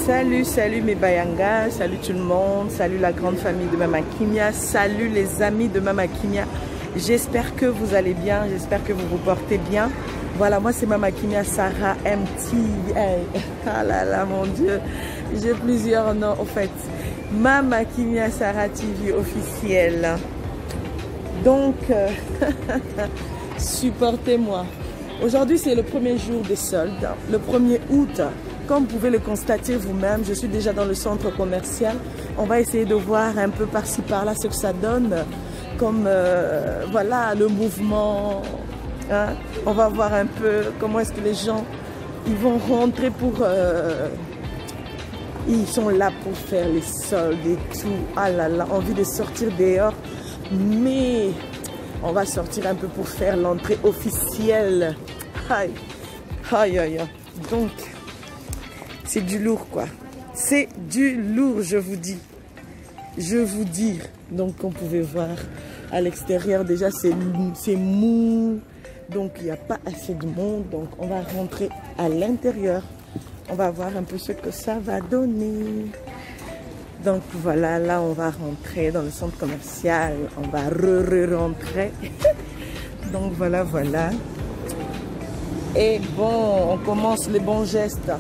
Salut, salut mes Bayangas, salut tout le monde, salut la grande famille de Mama Kimia, salut les amis de Mama Kimia. J'espère que vous allez bien, j'espère que vous vous portez bien. Voilà, moi c'est Mama Kimia Sarah MT. Ah là là, mon Dieu, j'ai plusieurs noms en fait. Mama Kimia Sarah TV officielle. Donc, supportez-moi. Aujourd'hui, c'est le premier jour des soldes, le 1er août. Comme vous pouvez le constater vous-même, je suis déjà dans le centre commercial. On va essayer de voir un peu par-ci par-là ce que ça donne, comme voilà le mouvement. Hein. On va voir un peu comment est-ce que les gens ils vont rentrer pour... ils sont là pour faire les soldes et tout. Ah là là, envie de sortir dehors. Mais on va sortir un peu pour faire l'entrée officielle. Aïe, aïe, aïe. Donc... c'est du lourd quoi. C'est du lourd, je vous dis. Je vous dis. Donc, comme vous pouvez voir, à l'extérieur, déjà, c'est mou. Donc, il n'y a pas assez de monde. Donc, on va rentrer à l'intérieur. On va voir un peu ce que ça va donner. Donc, voilà, là, on va rentrer dans le centre commercial. On va re-rentrer. Donc, voilà, voilà. Et bon, on commence les bons gestes.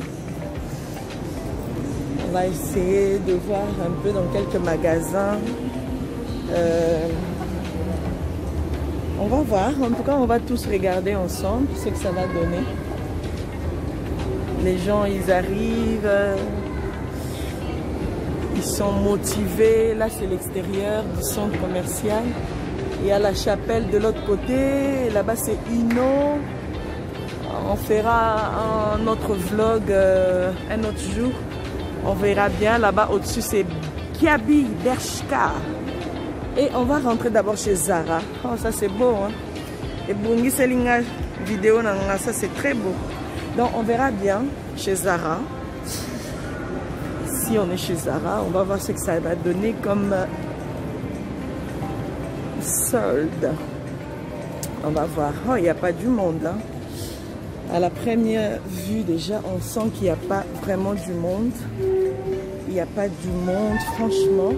On va essayer de voir un peu dans quelques magasins. On va voir. En tout cas, on va tous regarder ensemble ce que ça va donner. Les gens, ils arrivent. Ils sont motivés. Là, c'est l'extérieur du centre commercial. Il y a la chapelle de l'autre côté. Là-bas, c'est Inno. On fera un autre vlog un autre jour. On verra bien. Là-bas, au-dessus, c'est Kiabi Bershka. Et on va rentrer d'abord chez Zara. Oh, ça, c'est beau. Hein? Et Bungi Selinga vidéo, ça, c'est très beau. Donc, on verra bien chez Zara. Si on est chez Zara, on va voir ce que ça va donner comme solde. On va voir. Oh, il n'y a pas du monde, là. À la première vue, déjà, on sent qu'il n'y a pas vraiment du monde. Il n'y a pas du monde, franchement.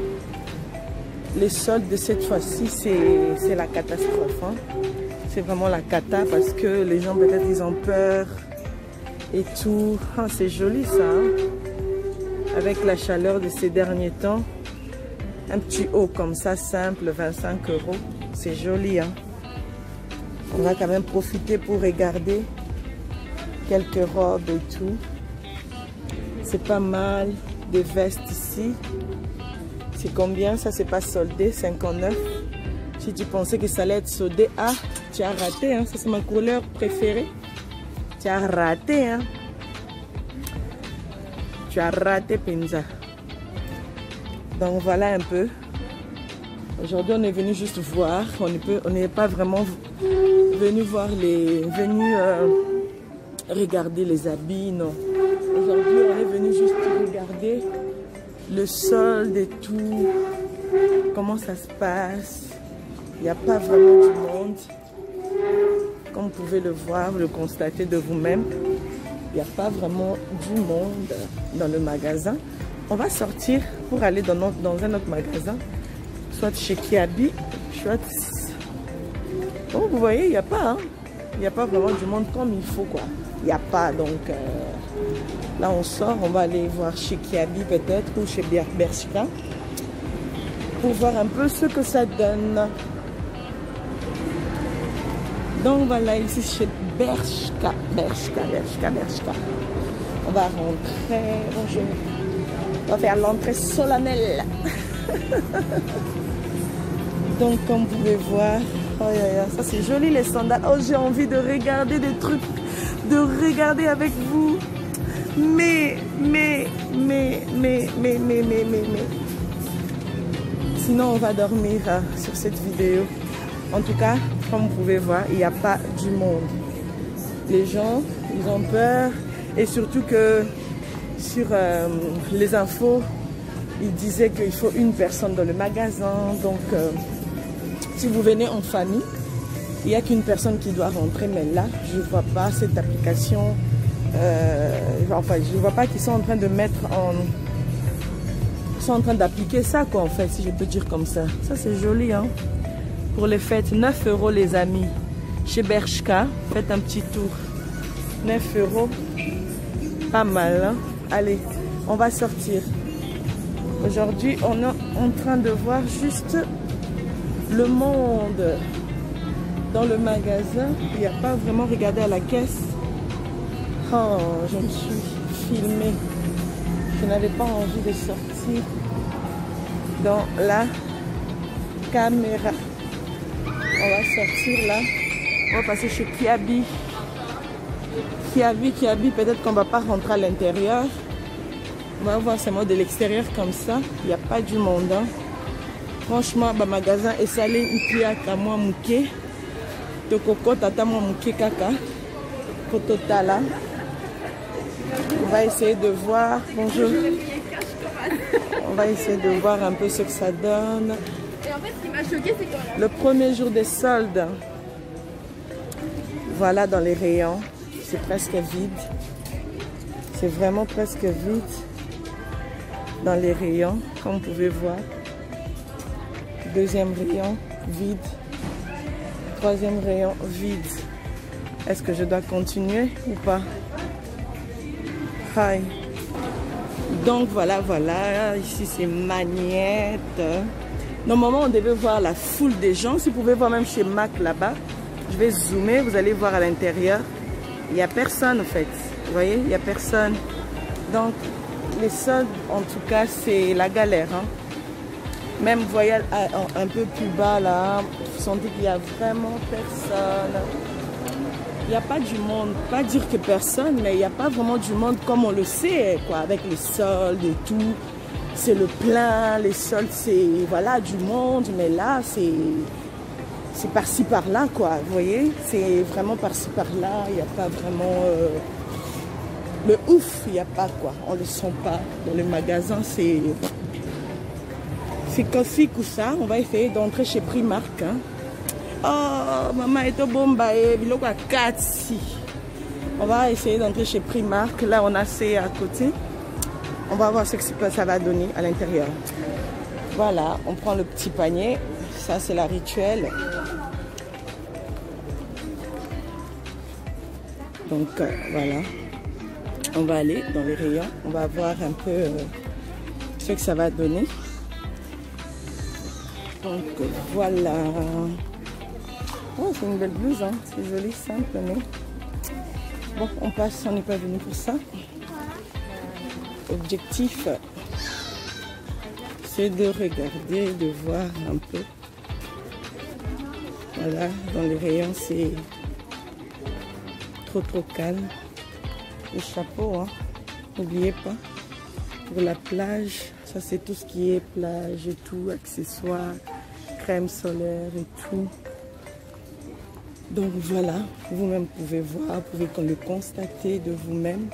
Les soldes de cette fois-ci, c'est la catastrophe. Hein. C'est vraiment la cata parce que les gens, peut-être, ils ont peur et tout. Ah, c'est joli, ça. Hein. Avec la chaleur de ces derniers temps. Un petit haut comme ça, simple, 25 €. C'est joli. Hein. On va quand même profiter pour regarder. Quelques robes et tout. C'est pas mal. Des vestes ici. C'est combien? Ça, c'est pas soldé. 59. Si tu pensais que ça allait être soldé, ah, tu as raté. Hein. Ça, c'est ma couleur préférée. Tu as raté. Hein. Tu as raté, Pinza. Donc, voilà un peu. Aujourd'hui, on est venu juste voir. On n'est pas vraiment venu voir les... regarder les habits, non. Aujourd'hui, on est venu juste regarder le solde et tout. Comment ça se passe. Il n'y a pas vraiment du monde. Comme vous pouvez le voir, le constater de vous-même. Il n'y a pas vraiment du monde dans le magasin. On va sortir pour aller dans un autre magasin. Soit chez Kiabi, soit... Comme vous voyez, il n'y a pas, hein. Il n'y a pas vraiment du monde comme il faut, quoi. Il n'y a pas, donc là on sort, on va aller voir chez Kiabi peut-être ou chez Bershka pour voir un peu ce que ça donne. Donc voilà, ici chez Bershka. On va rentrer, bonjour. On va faire l'entrée solennelle. Donc comme vous pouvez voir, oh, ça c'est joli les sandales. Oh, j'ai envie de regarder des trucs. De regarder avec vous. Mais. Sinon, on va dormir sur cette vidéo. En tout cas, comme vous pouvez voir, il n'y a pas du monde. Les gens, ils ont peur. Et surtout que sur les infos, ils disaient qu'il faut une personne dans le magasin. Donc, si vous venez en famille, il n'y a qu'une personne qui doit rentrer, mais là, je ne vois pas cette application Enfin, je ne vois pas qu'ils sont en train de mettre en... Ils sont en train d'appliquer ça, quoi, en fait, si je peux dire comme ça. Ça, c'est joli, hein. Pour les fêtes, 9 € les amis. Chez Bershka, faites un petit tour. 9 €. Pas mal, hein. Allez, on va sortir. Aujourd'hui, on est en train de voir juste le monde. Dans le magasin, il n'y a pas vraiment regardé à la caisse. Oh, je me suis filmée. Je n'avais pas envie de sortir dans la caméra. On va sortir là. On va passer chez Kiabi. Kiabi, peut-être qu'on ne va pas rentrer à l'intérieur. On va voir seulement de l'extérieur comme ça. Il n'y a pas du monde. Hein. Franchement, le magasin est salé. Il y a qu'à moi mouké. Tokoko tata moi mouké kaka. Kototala. On va essayer de voir. Bonjour. On va essayer de voir un peu ce que ça donne. Et en fait, ce qui m'a choqué, c'est que le premier jour des soldes. Voilà dans les rayons. C'est presque vide. C'est vraiment presque vide dans les rayons, comme vous pouvez voir. Deuxième rayon, vide. Troisième rayon, vide. Est-ce que je dois continuer ou pas? Hi. Donc voilà. Ici c'est Magnette. Normalement on devait voir la foule des gens. Si vous pouvez voir même chez Mac là-bas. Je vais zoomer, vous allez voir à l'intérieur. Il n'y a personne en fait. Vous voyez, il n'y a personne. Donc les soldes en tout cas c'est la galère. Hein. Même vous voyez un peu plus bas là, vous sentez qu'il n'y a vraiment personne. Il n'y a pas du monde, pas dire que personne, mais il n'y a pas vraiment du monde comme on le sait, quoi, avec les soldes et tout. C'est le plein, les soldes, c'est voilà, du monde, mais là, c'est par-ci par-là, quoi, vous voyez. C'est vraiment par-ci par-là, il n'y a pas vraiment... le ouf, il n'y a pas, quoi, on ne le sent pas. Dans les magasins, c'est Kofi Koussa. On va essayer d'entrer chez Primark, hein. Oh, maman est au Bombaye, biloko à 4 ici. On va essayer d'entrer chez Primark. Là, on a C à côté. On va voir ce que ça va donner à l'intérieur. Voilà, on prend le petit panier. Ça, c'est la rituelle. Donc, voilà. On va aller dans les rayons. On va voir un peu ce que ça va donner. Donc, voilà. Oh, c'est une belle blouse, hein. C'est joli, simple, mais... Bon, on passe, on n'est pas venu pour ça. Objectif, c'est de regarder, de voir un peu. Voilà, dans les rayons, c'est trop calme. Le chapeau, hein, n'oubliez pas. Pour la plage, ça c'est tout ce qui est plage et tout, accessoires, crème solaire et tout. Donc voilà, vous-même pouvez voir, vous pouvez le constater de vous-même.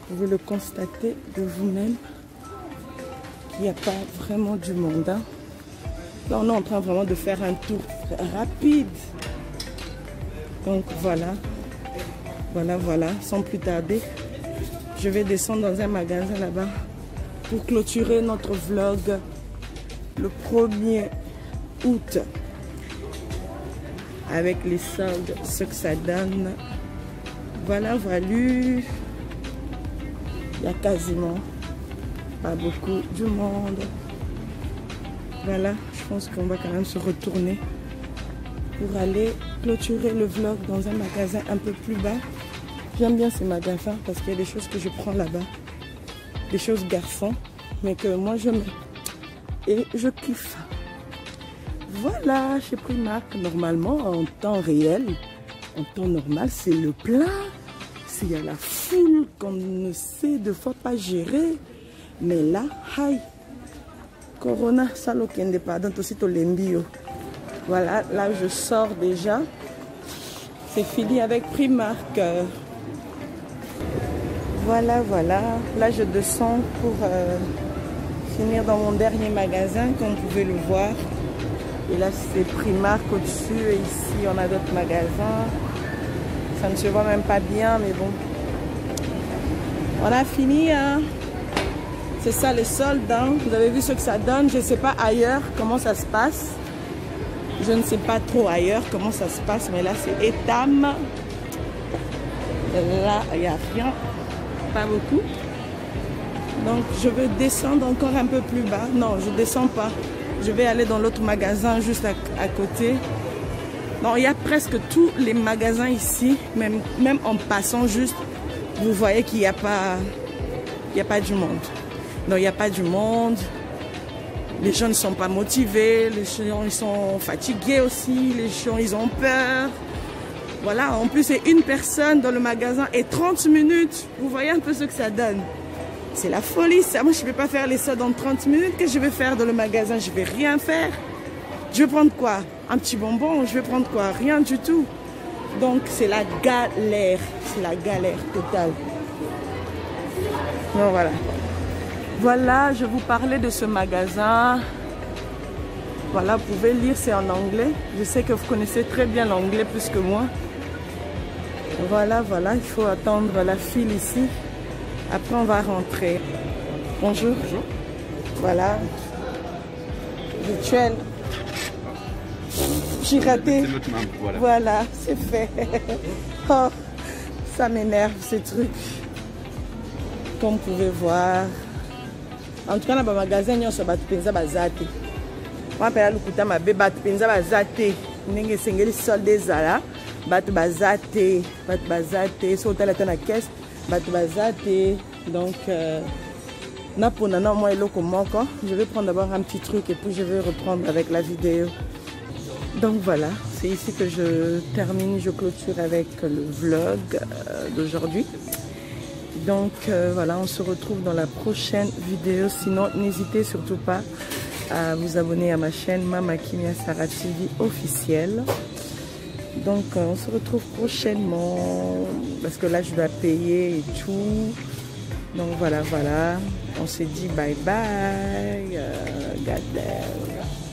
Vous pouvez le constater de vous-même qu'il n'y a pas vraiment du monde. Hein. Là, on est en train vraiment de faire un tour rapide. Donc voilà, sans plus tarder, je vais descendre dans un magasin là-bas pour clôturer notre vlog le 1er août. Avec les soldes, ce que ça donne. Voilà. Il y a quasiment pas beaucoup de monde. Voilà, je pense qu'on va quand même se retourner pour aller clôturer le vlog dans un magasin un peu plus bas. J'aime bien ces magasins parce qu'il y a des choses que je prends là-bas. Des choses garçons, mais que moi je mets. Et je kiffe. Voilà, chez Primark, normalement, en temps réel, en temps normal, c'est le plein. Il y a la foule qu'on ne sait de fois pas gérer. Mais là, hi, Corona, ça l'okende pardon, aussi to l'embio. Voilà, là je sors déjà. C'est fini avec Primark. Voilà. Là je descends pour finir dans mon dernier magasin, comme vous pouvez le voir. Et là c'est Primark au-dessus. Et ici on a d'autres magasins. ça ne se voit même pas bien, mais bon. On a fini, hein. C'est ça les soldes, hein. Vous avez vu ce que ça donne. Je ne sais pas ailleurs comment ça se passe. Je ne sais pas trop ailleurs comment ça se passe, mais là c'est Etam. Là, il n'y a rien, pas beaucoup. Donc je veux descendre encore un peu plus bas. Non, je ne descends pas. Je vais aller dans l'autre magasin juste à côté. Non, il y a presque tous les magasins ici, même en passant juste, vous voyez qu'il n'y a pas du monde. Non, il n'y a pas du monde. Les gens ne sont pas motivés, les gens ils sont fatigués aussi, les gens ils ont peur. Voilà, en plus c'est une personne dans le magasin et 30 minutes. Vous voyez un peu ce que ça donne. C'est la folie ça. Moi je ne vais pas faire les soldes dans 30 minutes. Qu'est-ce que je vais faire dans le magasin? Je ne vais rien faire. Je vais prendre quoi? Un petit bonbon? Je vais prendre quoi? Rien du tout. Donc c'est la galère. C'est la galère totale. Donc voilà. Voilà, je vous parlais de ce magasin. Voilà, vous pouvez lire, c'est en anglais. Je sais que vous connaissez très bien l'anglais plus que moi. Voilà, voilà, il faut attendre la file ici. Après, on va rentrer. Bonjour. Bonjour. Voilà. Rituel. J'ai raté. Voilà, c'est fait. Oh, ça m'énerve ces trucs. Comme vous pouvez voir. En tout cas, dans le magasin, il y a des bazate. Moi, je vais vous ma bébé, bazate. Nenge sengeli solde zala. Bat bazate. Bat bazate. Sauter la caisse. Bat bazate. Donc, je vais prendre d'abord un petit truc et puis je vais reprendre avec la vidéo. Donc voilà, c'est ici que je termine, je clôture avec le vlog d'aujourd'hui. Donc voilà, on se retrouve dans la prochaine vidéo. Sinon, n'hésitez surtout pas à vous abonner à ma chaîne Mama Kimia Sarah TV officielle. Donc on se retrouve prochainement parce que là je dois payer et tout. Donc voilà, voilà. On s'est dit bye bye. God bless.